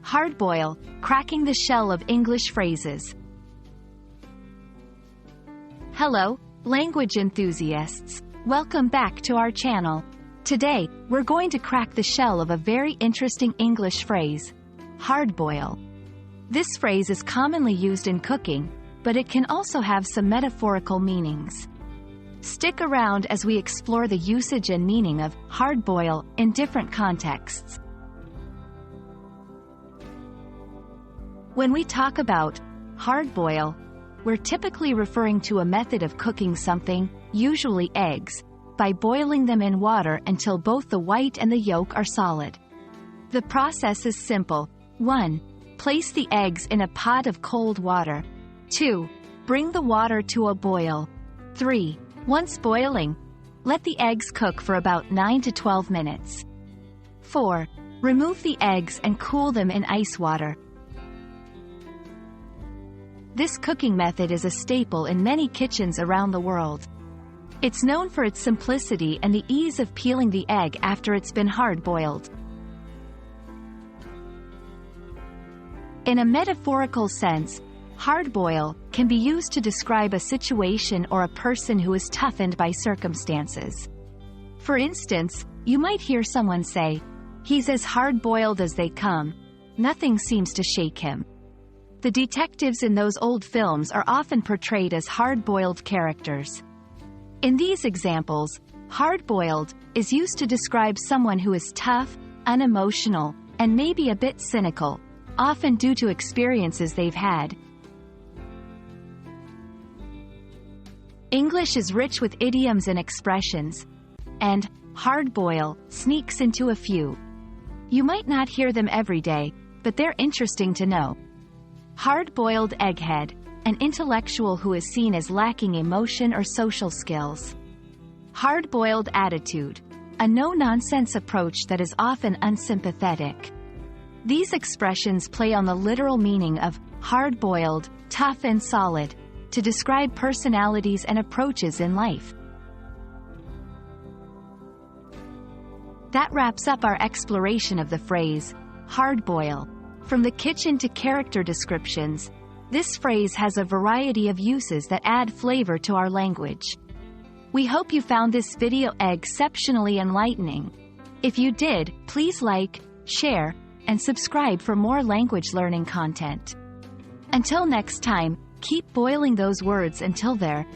Hard-boil, cracking the shell of English phrases. Hello, language enthusiasts. Welcome back to our channel. Today, we're going to crack the shell of a very interesting English phrase, hard-boil. This phrase is commonly used in cooking, but it can also have some metaphorical meanings. Stick around as we explore the usage and meaning of hard-boil in different contexts. When we talk about hard-boil, we're typically referring to a method of cooking something, usually eggs, by boiling them in water until both the white and the yolk are solid. The process is simple. 1. Place the eggs in a pot of cold water. 2. Bring the water to a boil. 3. Once boiling, let the eggs cook for about 9 to 12 minutes. 4. Remove the eggs and cool them in ice water. This cooking method is a staple in many kitchens around the world. It's known for its simplicity and the ease of peeling the egg after it's been hard-boiled. In a metaphorical sense, hard-boil can be used to describe a situation or a person who is toughened by circumstances. For instance, you might hear someone say, "He's as hard-boiled as they come. Nothing seems to shake him." The detectives in those old films are often portrayed as hard-boiled characters. In these examples, hard-boiled is used to describe someone who is tough, unemotional, and maybe a bit cynical, often due to experiences they've had. English is rich with idioms and expressions, and hard-boil sneaks into a few. You might not hear them every day, but they're interesting to know. Hard-boiled egghead, an intellectual who is seen as lacking emotion or social skills. Hard-boiled attitude, a no-nonsense approach that is often unsympathetic. These expressions play on the literal meaning of hard-boiled, tough and solid, to describe personalities and approaches in life. That wraps up our exploration of the phrase, hard-boil. From the kitchen to character descriptions, this phrase has a variety of uses that add flavor to our language. We hope you found this video exceptionally enlightening. If you did, please like, share, and subscribe for more language learning content. Until next time, keep boiling those words until they're